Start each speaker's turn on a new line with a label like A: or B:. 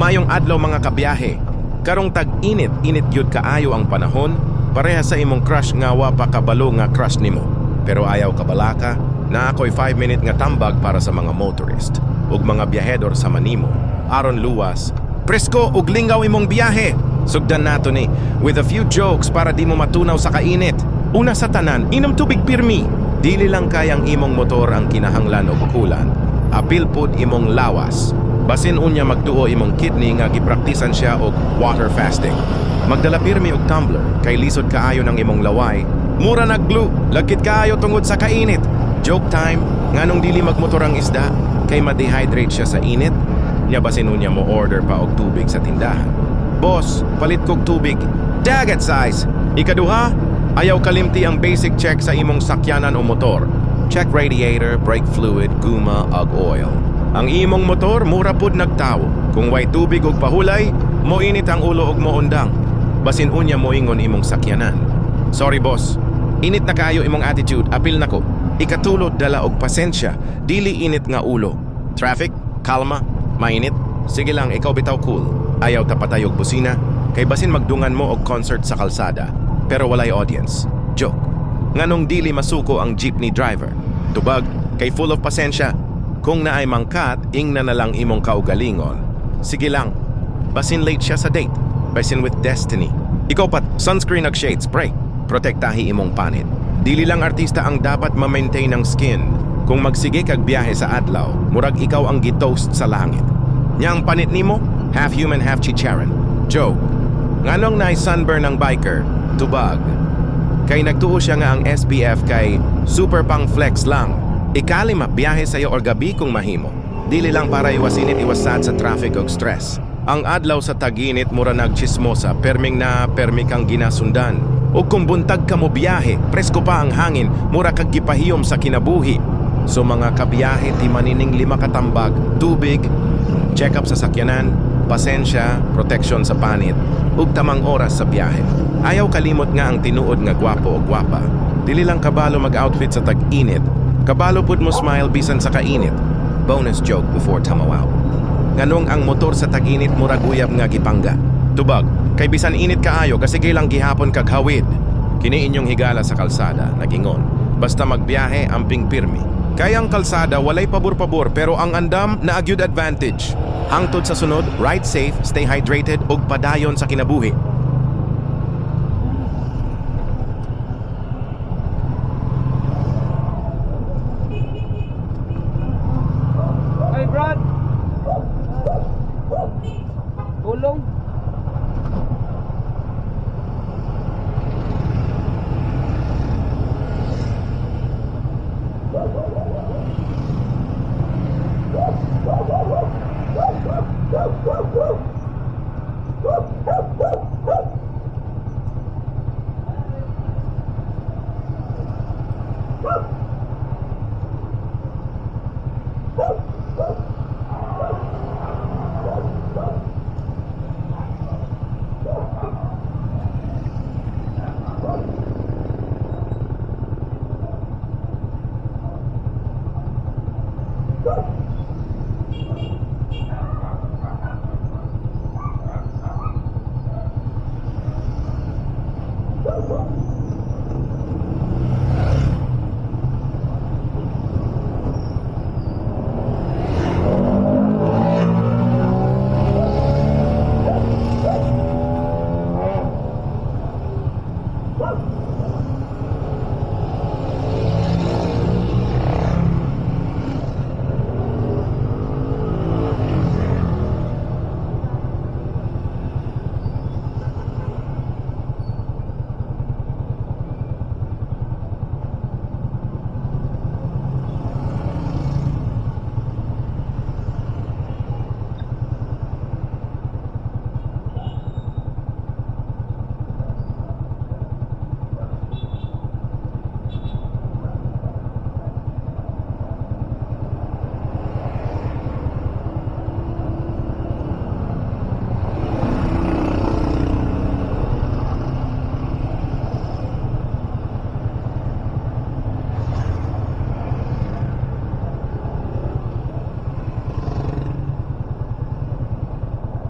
A: Mayong adlaw mga kabiyahe. Karong tag-init, init gyud kaayo ang panahon, pareha sa imong crush nga wa pa kabalo nga crush nimo. Pero ayaw kabalaka, na ako'y 5-minute nga tambag para sa mga motorist ug mga biyahedor sa Manimo. Aron luwas, presko ug lingaw imong biyahe. Sugdan nato ni with a few jokes para di mo matunaw sa kainit. Una sa tanan, inom tubig pirmi. Dili lang kayang imong motor ang kinahanglan og kulan. Apil pud imong lawas. Basin unya magtuo imong kidney nga gipraktisan siya og water fasting. Magdala pirmi og tumbler kay lisod kaayo ng imong laway. Mura nag-glue, lagkit kaayo tungod sa kainit. Joke time, nganong dili magmotor ang isda kay ma-dehydrate siya sa init. Nya basin unya mo order pa og tubig sa tindahan. Boss, palit kog tubig. Dagat size. Ikaduha, ayaw kalimti ang basic check sa imong sakyanan o motor. Check radiator, brake fluid, guma, ug oil. Ang imong motor mura pud nagtawo. Kung way tubig ug pahulay, moinit ang ulo ug moundang. Basin unya moingon imong sakyanan. Sorry boss, init na kayo imong attitude, apil nako. Ikatulod dala og pasensya, dili init nga ulo. Traffic, kalma, mainit. Sige lang, ikaw bitaw cool. Ayaw tapatay og busina, kay basin magdungan mo og concert sa kalsada. Pero walay audience. Joke. Nganong dili masuko ang jeepney driver. Tubag, kay full of pasensya. Kung naay mangkat, ingna na lang imong kaugalingon. Sige lang, basin late siya sa date. Basin with destiny. Ikaw pat, sunscreen ag shade spray. Protektahi imong panit. Dili lang artista ang dapat ma-maintain ang skin. Kung magsige kag biyahe sa adlaw, murag ikaw ang gitoast sa langit. Nya ang panit nimo, half human, half chicharon. Joke. Nganong naay sunburn ang biker, tubag. Kay nagtuo siya nga ang SPF kay super pang flex lang. Ikalima, biyahe sa'yo or gabi kung mahimo. Dili lang para iwasinit iwasad sa traffic o stress. Ang adlaw sa taginit mura nagchismosa, perming na permi kang ginasundan. O kung buntag ka mo biyahe, presko pa ang hangin, mura kag gipahiyom sa kinabuhi. So mga kabiyahe, ti manining 5 katambag, tubig, check-up sa sakyanan, pasensya, protection sa panit, ug tamang oras sa biyahe. Ayaw kalimot nga ang tinuod nga gwapo o gwapa. Dili lang kabalo mag-outfit sa tag-init, kabalo pud mo smile bisan sa kainit. Bonus joke before tamawaw. Nganong ang motor sa tag-init murag uyab nga gipangga. Tubag, kay bisan init kaayo kasi lang gihapon kag hawid. Kini inyong higala sa kalsada, nagingon. Basta magbiyahe amping pirmi. Kay ang kalsada walay pabor-pabor pero ang andam na agyud advantage. Hangtod sa sunod, ride safe, stay hydrated ug padayon sa kinabuhi.